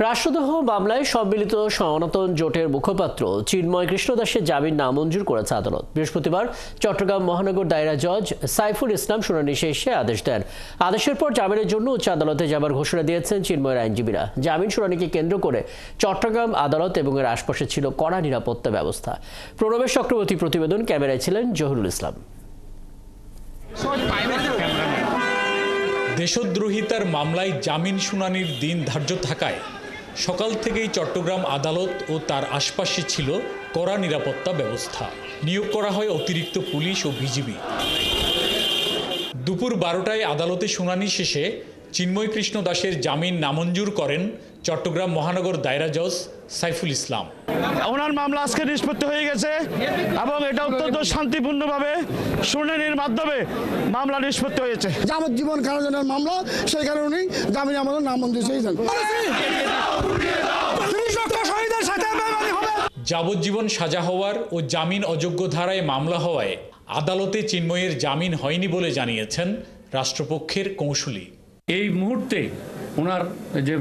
রাষ্ট্রদ্রোহ মামলায় সম্মিলিত সনাতন জোটের মুখপাত্র চিন্ময় কৃষ্ণ দাসের জামিন নামঞ্জুর করেছে আদালত। বৃহস্পতিবার চট্টগ্রাম মহানগর দায়রা জজ সাইফুল ইসলাম শুনানি শেষে আদেশ দেন। আদেশের পর জামিনের জন্য উচ্চ আদালতে যাবার ঘোষণা দিয়েছেন চিন্ময়ের আইনজীবীরা। জামিন শুনানিকে কেন্দ্র করে চট্টগ্রাম আদালত এবং এর আশপাশে ছিল কড়া নিরাপত্তা ব্যবস্থা। প্রণবেশ চক্রবর্তী প্রতিবেদন, ক্যামেরায় ছিলেন জহুরুল ইসলাম। দেশদ্রোহিতার মামলায় জামিন শুনানির দিন ধার্য থাকায় সকাল থেকেই চট্টগ্রাম আদালত ও তার আশপাশে ছিল কড়া নিরাপত্তা ব্যবস্থা। নিয়োগ করা হয় অতিরিক্ত পুলিশ ও বিজিবি। দুপুর 12টায় আদালতে শুনানি শেষে চিন্ময় কৃষ্ণ দাসের জামিন নামঞ্জুর করেন চট্টগ্রাম মহানগর দায়রা জজ সাইফুল ইসলাম। ওনার মামলা আজকে নিষ্পত্তি হয়ে গেছে এবং এটা অত্যন্ত শান্তিপূর্ণভাবে শুনানির মাধ্যমে মামলা নিষ্পত্তি হয়েছে। যাবজ্জীবন কারাদণ্ডের মামলা, সেই কারণে উনি জামিন আমাদের নামঞ্জুর চেয়েছেন। যাবজ্জীবন সাজা হওয়ার ও জামিন অযোগ্য ধারায় মামলা হওয়ায় আদালতে চিন্ময়ের জামিন হয়নি বলে জানিয়েছেন রাষ্ট্রপক্ষের কৌঁসুলি। এই মুহূর্তে ওনার যে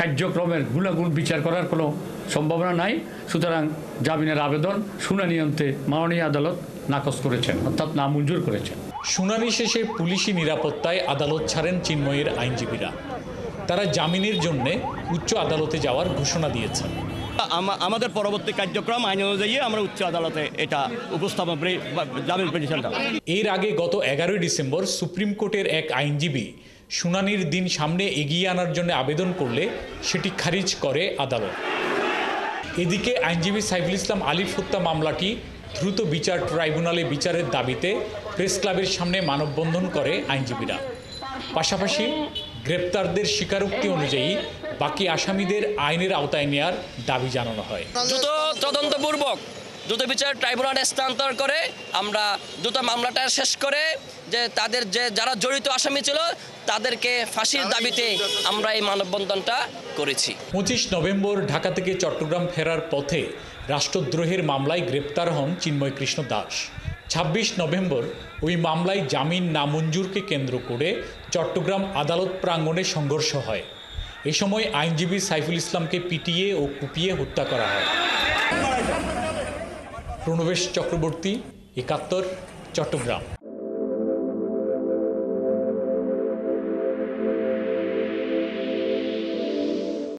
কার্যক্রমের গুণাগুণ বিচার করার কোনো সম্ভাবনা নাই, সুতরাং জামিনের আবেদন শুনানি অন্তে মাননীয় আদালত নাকচ করেছেন, অর্থাৎ নামঞ্জুর করেছেন। শুনানি শেষে পুলিশি নিরাপত্তায় আদালত ছাড়েন চিন্ময়ের আইনজীবীরা। তারা জামিনের জন্য উচ্চ আদালতে যাওয়ার ঘোষণা দিয়েছেন। আমাদের পরবর্তী কার্যক্রম আইন অনুযায়ী আমরা উচ্চ আদালতে এটা উপস্থাপন জামিন পিটিশনটা। এর আগে গত 11 ডিসেম্বর সুপ্রিম কোর্টের এক আইনজীবী শুনানির দিন সামনে এগিয়ে আনার জন্য আবেদন করলে সেটি খারিজ করে আদালত। এদিকে আইনজীবী সাইফুল ইসলাম আলিফ হত্যা মামলাটি দ্রুত বিচার ট্রাইব্যুনালে বিচারের দাবিতে প্রেস ক্লাবের সামনে মানববন্ধন করে আইনজীবীরা। পাশাপাশি গ্রেপ্তারদের স্বীকারোক্তি অনুযায়ী বাকি আসামিদের আইনের আওতায় নেওয়ার দাবি জানানো হয়। দ্রুত তদন্তপূর্বক দ্রুত বিচার ট্রাইব্যুনালে স্থানান্তর করে আমরা দ্রুত মামলাটা শেষ করে যে তাদের যারা জড়িত আসামি ছিল তাদেরকে ফাঁসির দাবিতে আমরা এই মানববন্ধনটা করেছি। 25 নভেম্বর ঢাকা থেকে চট্টগ্রাম ফেরার পথে রাষ্ট্রদ্রোহের মামলায় গ্রেপ্তার হন চিন্ময় কৃষ্ণ দাস। 26 নভেম্বর ওই মামলায় জামিন নামঞ্জুরকে কেন্দ্র করে চট্টগ্রাম আদালত প্রাঙ্গণে সংঘর্ষ হয়। এ সময় আইনজীবী সাইফুল ইসলামকে পিটিয়ে ও কুপিয়ে হত্যা করা হয়। প্রণবেশ চক্রবর্তী, 71, চট্টগ্রাম।